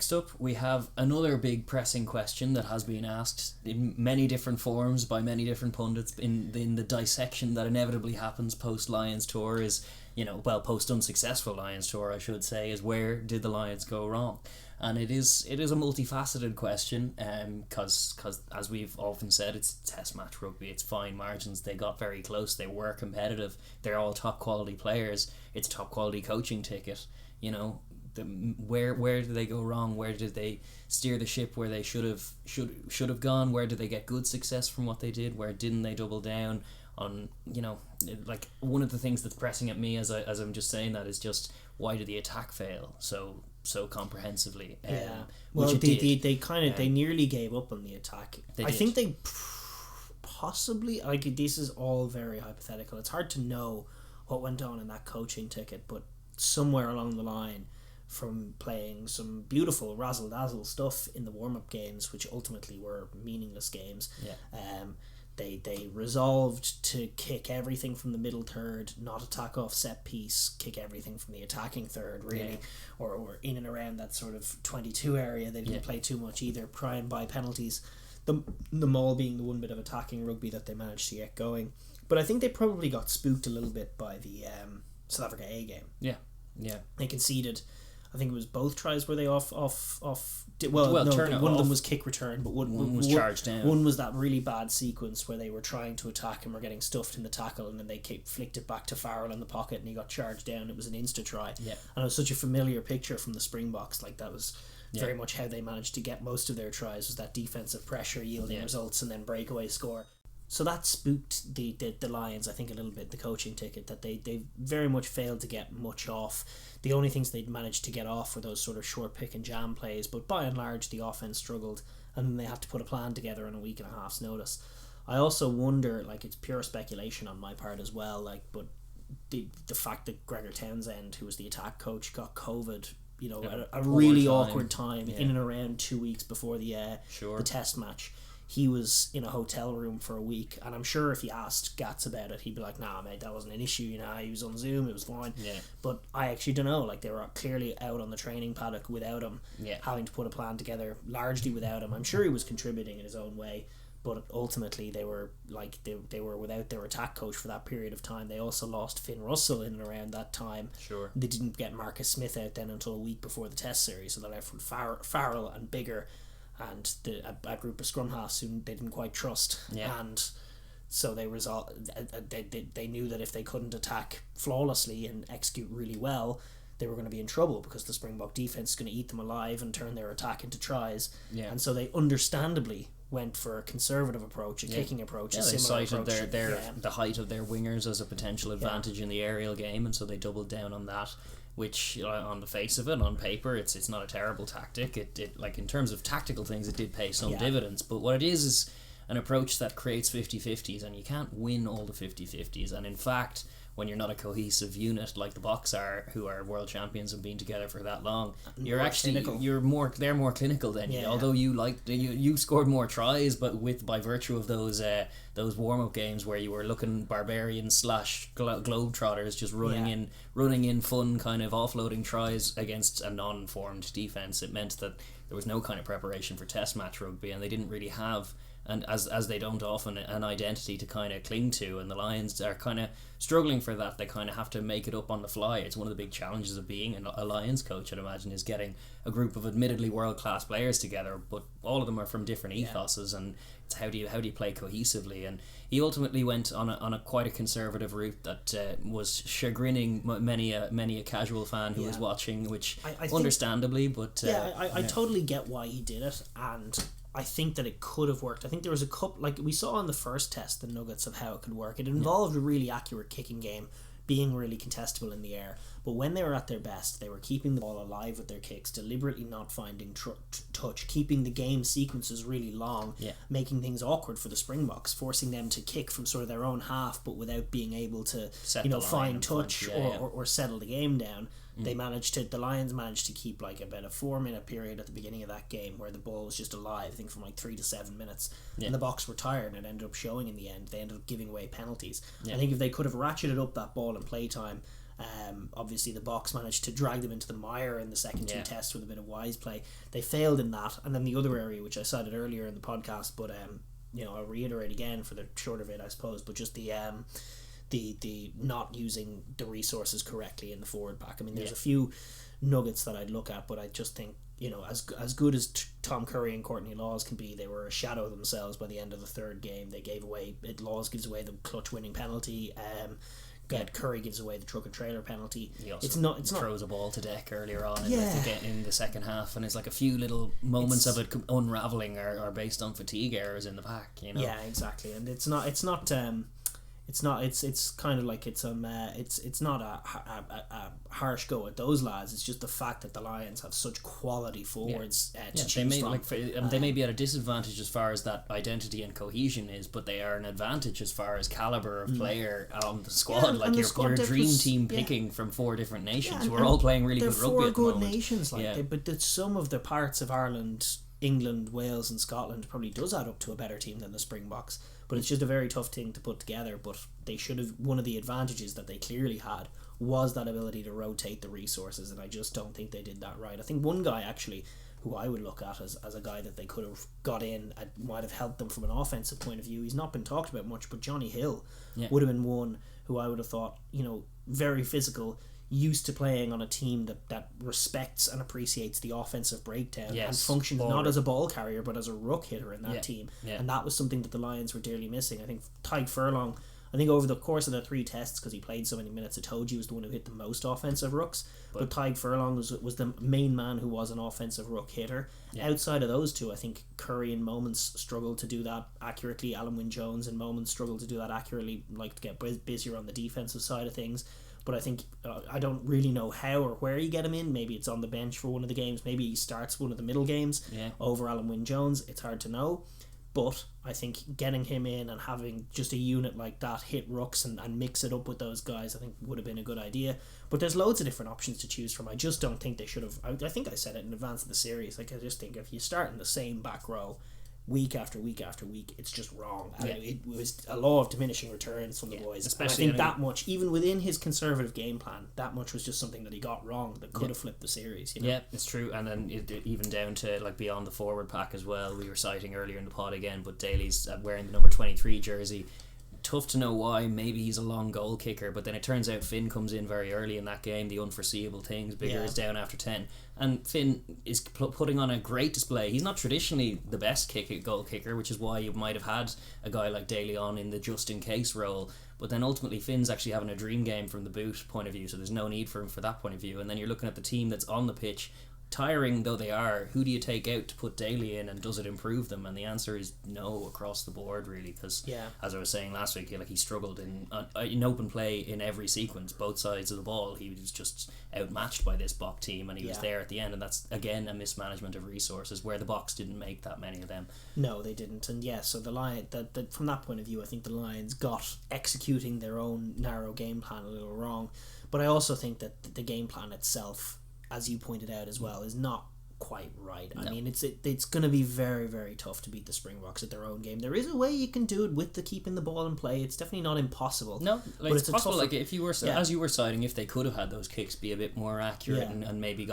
Next up, we have another big pressing question that has been asked in many different forms by many different pundits in the dissection that inevitably happens post Lions tour is, post unsuccessful Lions tour, I should say, is where did the Lions go wrong? And it is a multifaceted question, because as we've often said, it's test match rugby. It's fine margins. They got very close. They were competitive. They're all top quality players. It's top quality coaching ticket. Where did they go wrong? Where did they steer the ship where they should have gone? Where did they get good success from what they did? Where didn't they double down on? Like, one of the things that's pressing at me as I'm just saying that is just, why did the attack fail so comprehensively? Well, they nearly gave up on the attack. I think they possibly, this is all very hypothetical. It's hard to know what went on in that coaching ticket, but somewhere along the line, from playing some beautiful razzle-dazzle stuff in the warm-up games, which ultimately were meaningless games, they resolved to kick everything from the middle third, not attack off set piece, kick everything from the attacking third, really, or in and around that sort of 22 area. They didn't play too much either, try and buy penalties, the maul being the one bit of attacking rugby that they managed to get going. But I think they probably got spooked a little bit by the South Africa A game. They conceded, I think it was both tries were they off one of them was kick return, but one was charged down. One was that really bad sequence where they were trying to attack and were getting stuffed in the tackle, and then they flicked it back to Farrell in the pocket and he got charged down. It was an insta try. And it was such a familiar picture from the Springboks. Like, that was very much how they managed to get most of their tries, was that defensive pressure yielding results and then breakaway score. So that spooked the Lions, I think, a little bit, the coaching ticket, that they very much failed to get much off. The only things they'd managed to get off were those sort of short pick and jam plays, but by and large the offense struggled, and then they had to put a plan together in a week and a half's notice. I also wonder, like, it's pure speculation on my part as well, like, but the fact that Gregor Townsend, who was the attack coach, got COVID, at a really awkward time in and around 2 weeks before the test match. He was in a hotel room for a week, and I'm sure if you asked Gats about it, he'd be like, nah mate, that wasn't an issue, he was on Zoom, it was fine. But I actually don't know, like, they were clearly out on the training paddock without him, having to put a plan together largely without him. I'm sure he was contributing in his own way, but ultimately they were like they were without their attack coach for that period of time. They also lost Finn Russell in and around that time. They didn't get Marcus Smith out then until a week before the test series, so they left with Farrell and Bigger and a group of scrum halves who they didn't quite trust, and so they knew that if they couldn't attack flawlessly and execute really well, they were going to be in trouble, because the Springbok defense is going to eat them alive and turn their attack into tries. And so they understandably went for a conservative approach, a kicking approach, a similar approach. They cited the height of their wingers as a potential advantage in the aerial game, and so they doubled down on that, which on the face of it, on paper, it's not a terrible tactic. It like, in terms of tactical things, it did pay some dividends, but what it is an approach that creates 50-50s, and you can't win all the 50-50s, and in fact, when you're not a cohesive unit like the Boks are, who are world champions and been together for that long, they're more clinical than you. Although you scored more tries, but by virtue of those warm up games where you were looking barbarian / globetrotters, just running in fun kind of offloading tries against a non-formed defense, it meant that there was no kind of preparation for test match rugby, and they didn't really have, and as they don't often, an identity to kind of cling to, and the Lions are kind of struggling for that. They kind of have to make it up on the fly. It's one of the big challenges of being a Lions coach, I'd imagine, is getting a group of admittedly world-class players together, but all of them are from different ethoses, and it's how do you play cohesively. And he ultimately went on a quite a conservative route that was chagrining many a casual fan who was watching, which I understandably, but I totally get why he did it, and I think that it could have worked. I think there was a couple, like we saw in the first test, the nuggets of how it could work. It involved a really accurate kicking game, being really contestable in the air, but when they were at their best, they were keeping the ball alive with their kicks, deliberately not finding touch, keeping the game sequences really long, making things awkward for the Springboks, forcing them to kick from sort of their own half, but without being able to find touch or settle the game down. The Lions managed to keep like about a 4-minute period at the beginning of that game where the ball was just alive, I think from like 3 to 7 minutes, and the Boks were tired, and it ended up showing in the end. They ended up giving away penalties. I think if they could have ratcheted up that ball in playtime Obviously the Boks managed to drag them into the mire in the second two tests with a bit of wise play. They failed in that, and then the other area which I cited earlier in the podcast, but I'll reiterate again for the short of it, I suppose, but just the not using the resources correctly in the forward pack. I mean, there's a few nuggets that I'd look at, but I just think, as good as Tom Curry and Courtney Laws can be, they were a shadow of themselves by the end of the third game. They gave away, Laws gives away the clutch winning penalty. Curry gives away the truck and trailer penalty. He also throws a ball to deck earlier on in the second half, and it's like a few little moments of it unraveling are based on fatigue errors in the pack. Yeah, exactly, and it's kind of like it's not a harsh go at those lads. It's just the fact that the Lions have such quality forwards to choose from. They may be at a disadvantage as far as that identity and cohesion is, but they are an advantage as far as caliber of player on the squad. You're a dream team picking from 4 different nations who are all playing really good rugby at the moment. 4 good nations, but the sum of the parts of Ireland, England, Wales and Scotland probably does add up to a better team than the Springboks. But it's just a very tough thing to put together. But they should have, one of the advantages that they clearly had was that ability to rotate the resources, and I just don't think they did that right. I think one guy actually who I would look at as a guy that they could have got in and might have helped them from an offensive point of view, he's not been talked about much, but Johnny Hill would have been one who I would have thought, very physical, used to playing on a team that respects and appreciates the offensive breakdown and functions not as a ball carrier but as a ruck hitter in that team. And that was something that the Lions were dearly missing. I think Tadhg Furlong, over the course of the 3 tests, because he played so many minutes, I told you, was the one who hit the most offensive rucks, but Tadhg Furlong was the main man who was an offensive ruck hitter. Outside of those two, I think Curry in moments struggled to do that accurately. Alan Wynne-Jones in moments struggled to do that accurately, like to get busier on the defensive side of things. But I think I don't really know how or where you get him in. Maybe it's on the bench for one of the games. Maybe he starts one of the middle games over Alan Wynne-Jones. It's hard to know. But I think getting him in and having just a unit like that hit rucks and mix it up with those guys, I think would have been a good idea. But there's loads of different options to choose from. I just don't think they should have. I think I said it in advance of the series. I just think if you start in the same back row week after week after week, it's just wrong. It was a law of diminishing returns from the boys. Especially, and I think that much, even within his conservative game plan, that much was just something that he got wrong that could have flipped the series. Yeah, it's true. And then even down to beyond the forward pack as well. We were citing earlier in the pod again, but Daly's wearing the number 23 jersey. Tough to know why. Maybe he's a long goal kicker, but then it turns out Finn comes in very early in that game. The unforeseeable things. Bigger is down after 10, and Finn is putting on a great display. He's not traditionally the best goal kicker, which is why you might have had a guy like Daly on in the just in case role. But then ultimately Finn's actually having a dream game from the boot point of view, so there's no need for him for that point of view. And then you're looking at the team that's on the pitch. Tiring though they are, who do you take out to put Daly in, and does it improve them? And the answer is no across the board, really, because as I was saying last week, he struggled in open play in every sequence, both sides of the ball. He was just outmatched by this Bok team, and he was there at the end, and that's again a mismanagement of resources where the Boks didn't make that many of them. No, they didn't. And so the Lions, from that point of view, I think the Lions got executing their own narrow game plan a little wrong. But I also think that the game plan itself, as you pointed out as well, is not quite right. I mean, it's going to be very, very tough to beat the Springboks at their own game. There is a way you can do it with the keeping the ball in play. It's definitely not impossible. No, but it's possible. If you were as you were citing, if they could have had those kicks be a bit more accurate and maybe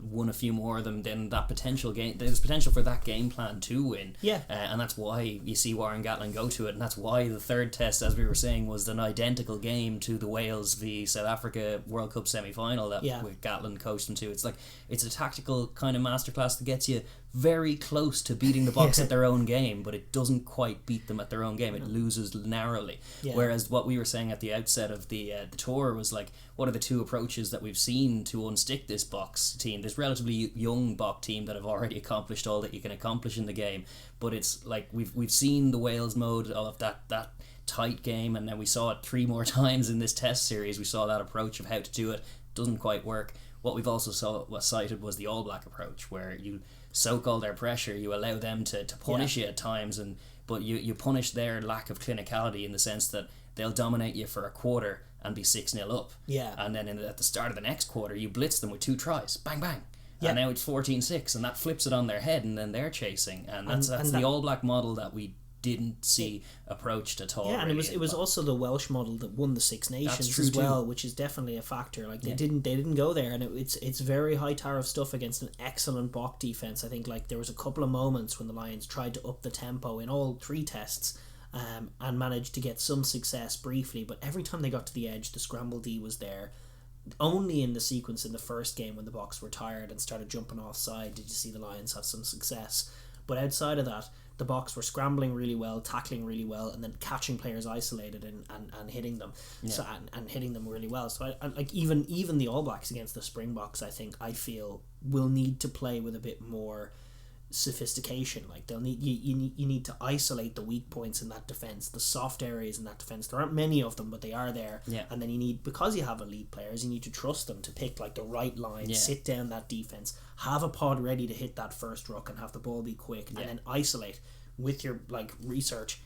won a few more of them, then that there's potential for that game plan to win. And that's why you see Warren Gatland go to it, and that's why the third test, as we were saying, was an identical game to the Wales v South Africa World Cup semi-final that Gatland coached them to. It's a tactical kind of masterclass that gets you very close to beating the Boks at their own game, but it doesn't quite beat them at their own game. It loses narrowly. Whereas what we were saying at the outset of the tour was what are the two approaches that we've seen to unstick this Boks team, this relatively young Bok team that have already accomplished all that you can accomplish in the game. But it's like we've seen the Wales mode of that tight game, and then we saw it 3 more times in this test series. We saw that approach of how to do it. Doesn't quite work. What we've also cited was the All Black approach, where you soak all their pressure, you allow them to punish you at times, but you punish their lack of clinicality in the sense that they'll dominate you for a quarter and be 6-0 up. And then at the start of the next quarter, you blitz them with 2 tries. Bang, bang. And now it's 14-6, and that flips it on their head, and then they're chasing. And that's the All Black model that we didn't see approached at all. Yeah, and it was also the Welsh model that won the Six Nations as well, which is definitely a factor. Like they didn't go there, and it's very high tariff stuff against an excellent Bok defense. I think like there was a couple of moments when the Lions tried to up the tempo in all 3 tests. And managed to get some success briefly, but every time they got to the edge, the scramble D was there. Only in the sequence in the first game when the Boks were tired and started jumping offside did you see the Lions have some success. But outside of that, the Boks were scrambling really well, tackling really well, and then catching players isolated and hitting them, and hitting them really well. So I like even the All Blacks against the Springboks, I feel will need to play with a bit more sophistication. Like they'll need you need to isolate the weak points in that defense, the soft areas in that defense. There aren't many of them, but they are there. And then you need, because you have elite players, you need to trust them to pick like the right line, sit down that defense, have a pod ready to hit that first ruck and have the ball be quick, and then isolate with your like research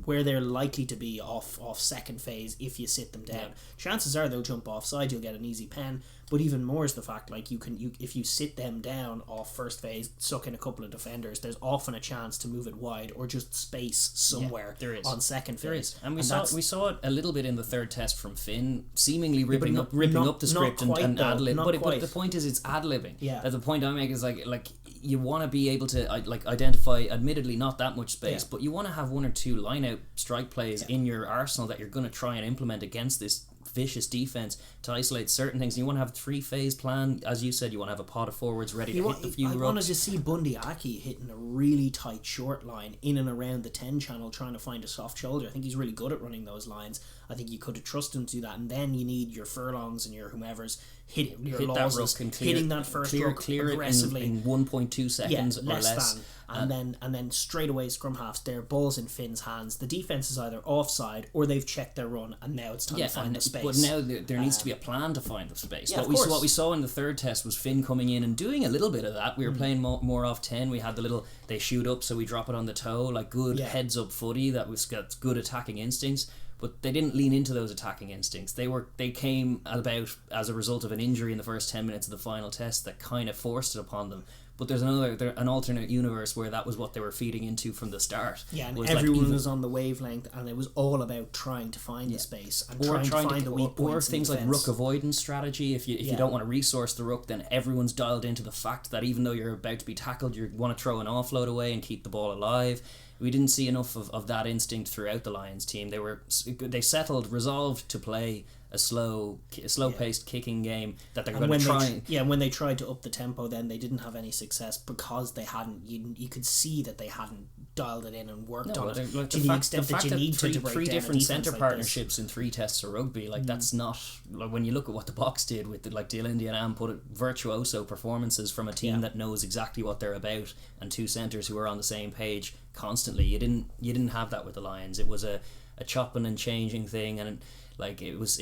where they're likely to be off second phase. If you sit them down, chances are they'll jump offside, you'll get an easy pen. But even more is the fact, like, you if you sit them down off first phase, suck in a couple of defenders, there's often a chance to move it wide or just space somewhere on second phase. There is. And we saw it a little bit in the third test from Finn, seemingly ripping up the script and ad-lib. But the point is, it's ad-libbing. The point I make is like you want to be able to identify, admittedly not that much space, but you want to have 1 or 2 line-out strike plays in your arsenal that you're going to try and implement against this vicious defense to isolate certain things. You want to have a 3-phase plan, as you said. You want to have a pod of forwards ready to hit the few rucks. I wanted to see Bundy Aki hitting a really tight short line in and around the 10 channel, trying to find a soft shoulder. I think he's really good at running those lines. I think you could have trusted him to do that, and then you need your Furlongs and your whomever's hitting that first ruck aggressively in 1.2 seconds or less. And then straight away scrum halves, their ball's in Finn's hands. The defense is either offside or they've checked their run, and now it's time to find the space. But now there needs to be a plan to find the space. What we saw in the third test was Finn coming in and doing a little bit of that. We were playing more off 10. We had the little, they shoot up, so we drop it on the toe, like good heads up footy that was got good attacking instincts. But they didn't lean into those attacking instincts. They came about as a result of an injury in the first 10 minutes of the final test that kind of forced it upon them. But there's an alternate universe where that was what they were feeding into from the start. Yeah, and everyone was on the wavelength, and it was all about trying to find the space and trying to find the weak points. Or things like ruck avoidance strategy. If you don't want to resource the ruck, then everyone's dialed into the fact that even though you're about to be tackled, you want to throw an offload away and keep the ball alive. We didn't see enough of that instinct throughout the Lions team. They resolved to play a slow-paced kicking game that they're going to try. When they tried to up the tempo, then they didn't have any success because they hadn't. You could see that they hadn't dialed it in and worked on it to the extent that you need to break three down different a centre like partnerships this. in 3 tests of rugby. Like that's not like when you look at what the Boks did with Dylan and Am put it virtuoso performances from a team that knows exactly what they're about, and 2 centres who are on the same page constantly. You didn't have that with the Lions. It was a chopping and changing thing, and like it was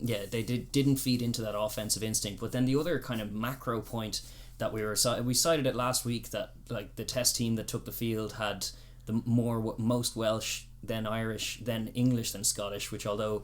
they didn't feed into that offensive instinct. But then the other kind of macro point that we cited it last week, that like the test team that took the field had the most Welsh, then Irish, then English, then Scottish, which although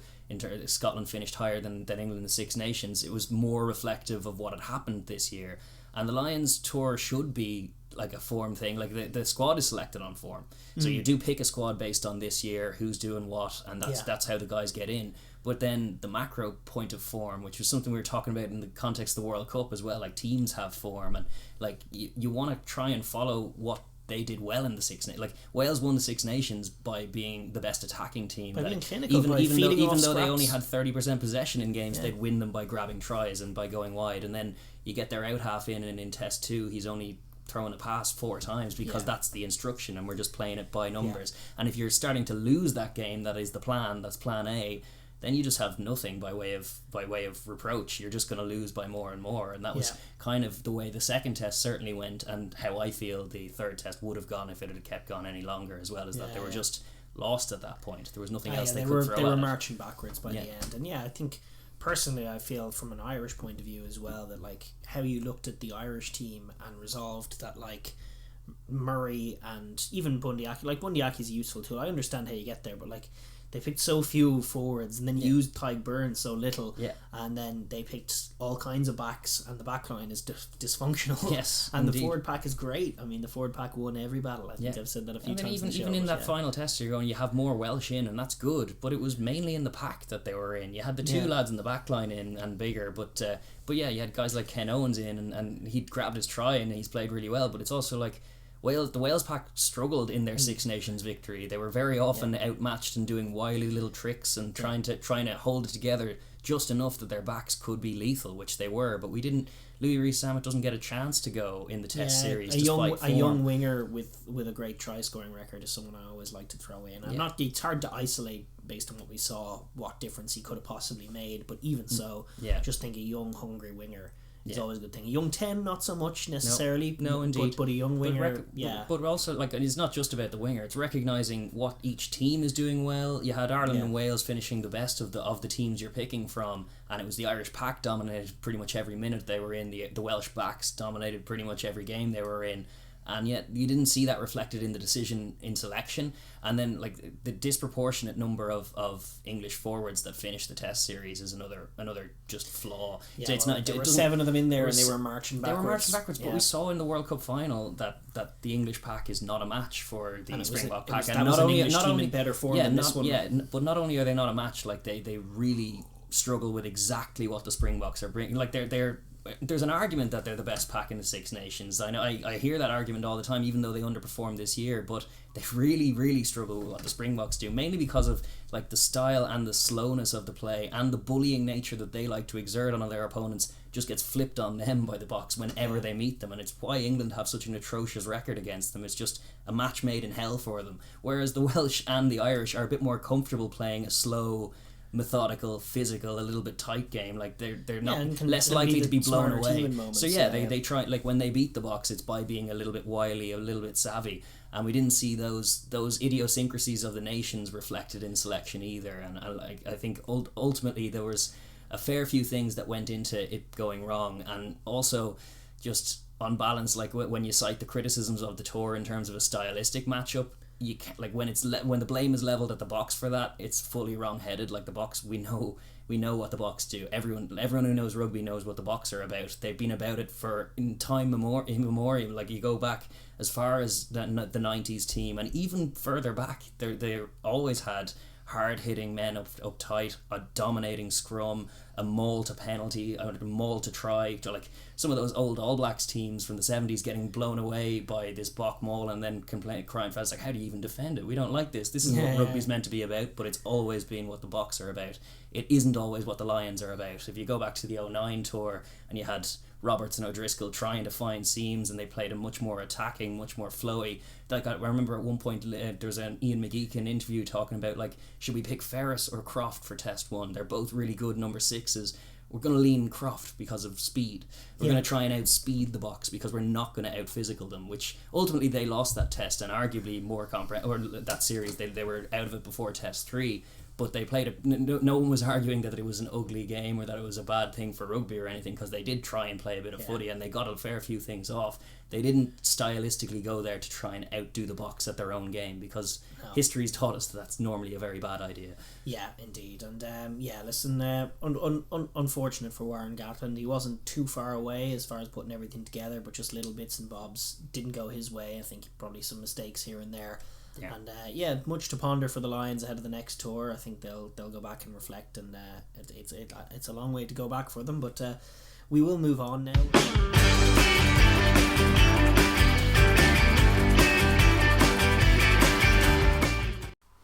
Scotland finished higher than England in the Six Nations, it was more reflective of what had happened this year. And the Lions tour should be like a form thing. Like the squad is selected on form, so you do pick a squad based on this year, who's doing what, and that's how the guys get in. But then the macro point of form, which was something we were talking about in the context of the World Cup as well, like teams have form, and like you want to try and follow what they did well in the Six Nations. Like Wales won the Six Nations by being the best attacking team. By being clinical, even though they only had 30% possession in games, they'd win them by grabbing tries and by going wide. And then you get their out half in, and in Test 2 he's only thrown a pass 4 times because that's the instruction, and we're just playing it by numbers. And if you're starting to lose that game, that is the plan, that's plan A, then you just have nothing by way of reproach. You're just going to lose by more and more, and that was kind of the way the second test certainly went, and how I feel the third test would have gone if it had kept gone any longer as well, that they were just lost at that point. There was nothing else they could throw at it. They were marching backwards by the end, and I think personally I feel from an Irish point of view as well that like how you looked at the Irish team and resolved that like Murray and even Bundy Aki, like Bundy Aki is a useful tool. I understand how you get there, but like they picked so few forwards and then used Tyke Burns so little. Yeah. And then they picked all kinds of backs, and the back line is dysfunctional. Yes, and indeed. the forward pack is great. I mean, the forward pack won every battle. I think I've said that a few times. Even in that final test, you're going, you have more Welsh in, and that's good. But it was mainly in the pack that they were in. You had the two lads in the back line in and bigger, but yeah, you had guys like Ken Owens in, and he'd grabbed his try and he's played really well. But it's also like the Wales pack struggled in their Six Nations victory. They were very often outmatched and doing wily little tricks and trying to hold it together just enough that their backs could be lethal, which they were. But we didn't. Louis Rees-Zammit doesn't get a chance to go in the Test series. A young winger with a great try scoring record is someone I always like to throw in. It's hard to isolate based on what we saw what difference he could have possibly made, but even so, just think a young hungry winger. It's always a good thing. A young 10, not so much necessarily. No, indeed. But a young winger, But also, like, it's not just about the winger. It's recognising what each team is doing well. You had Ireland and Wales finishing the best of the teams you're picking from, and it was the Irish pack dominated pretty much every minute they were in. The Welsh backs dominated pretty much every game they were in. And yet you didn't see that reflected in the decision in selection. And then like the disproportionate number of English forwards that finished the Test series is another just flaw. Yeah, there were 7 of them in there and they were marching backwards. But we saw in the World Cup final that the English pack is not a match for the Springbok pack. And not only better form than this one. But not only are they not a match, like they really struggle with exactly what the Springboks are bringing. Like there's an argument that they're the best pack in the Six Nations. I know I hear that argument all the time, even though they underperformed this year, but they really, really struggle with what the Springboks do, mainly because of like the style and the slowness of the play and the bullying nature that they like to exert on their opponents just gets flipped on them by the Boks whenever they meet them, and it's why England have such an atrocious record against them. It's just a match made in hell for them, whereas the Welsh and the Irish are a bit more comfortable playing a slow, methodical, physical, a little bit tight game. Like they're not less likely to be blown away. Moments, so they try, like when they beat the Boks, it's by being a little bit wily, a little bit savvy, and we didn't see those idiosyncrasies of the nations reflected in selection either. And I think ultimately there was a fair few things that went into it going wrong, and also just on balance, like when you cite the criticisms of the tour in terms of a stylistic matchup, you can't, like when the blame is leveled at the Boks for that, it's fully wrong-headed. Like the Boks, we know what the Boks do. Everyone who knows rugby knows what the Boks are about. They've been about it for in time immemorial. Like you go back as far as the 90s team, and even further back, they always had hard-hitting men up tight, a dominating scrum, a maul to penalty, a maul to try. To like some of those old All Blacks teams from the 70s getting blown away by this Bok maul and then crying fast, like, how do you even defend it? We don't like this. This is what rugby's meant to be about, but it's always been what the Boks are about. It isn't always what the Lions are about. If you go back to the 2009 tour and you had Roberts and O'Driscoll trying to find seams, and they played a much more attacking, much more flowy. Like I remember at one point there was an Ian McGeechan interview talking about, like, should we pick Ferris or Croft for Test 1? They're both really good number 6s. We're going to lean Croft because of speed. We're going to try and outspeed the Boks because we're not going to out-physical them, which ultimately they lost that test, and arguably more or that series, they were out of it before Test 3. But they played it. No one was arguing that it was an ugly game or that it was a bad thing for rugby or anything, because they did try and play a bit of footy and they got a fair few things off. They didn't stylistically go there to try and outdo the Boks at their own game, because history's taught us that that's normally a very bad idea. Yeah, indeed. And listen, unfortunate for Warren Gatland. He wasn't too far away as far as putting everything together, but just little bits and bobs didn't go his way. I think probably some mistakes here and there. Yeah. And much to ponder for the Lions ahead of the next tour. I think they'll go back and reflect, and it's a long way to go back for them, but we will move on now.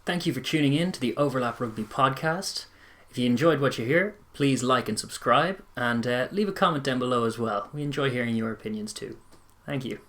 Thank you for tuning in to the Overlap Rugby podcast. If you enjoyed what you hear, please like and subscribe, and leave a comment down below as well. We enjoy hearing your opinions too. Thank you.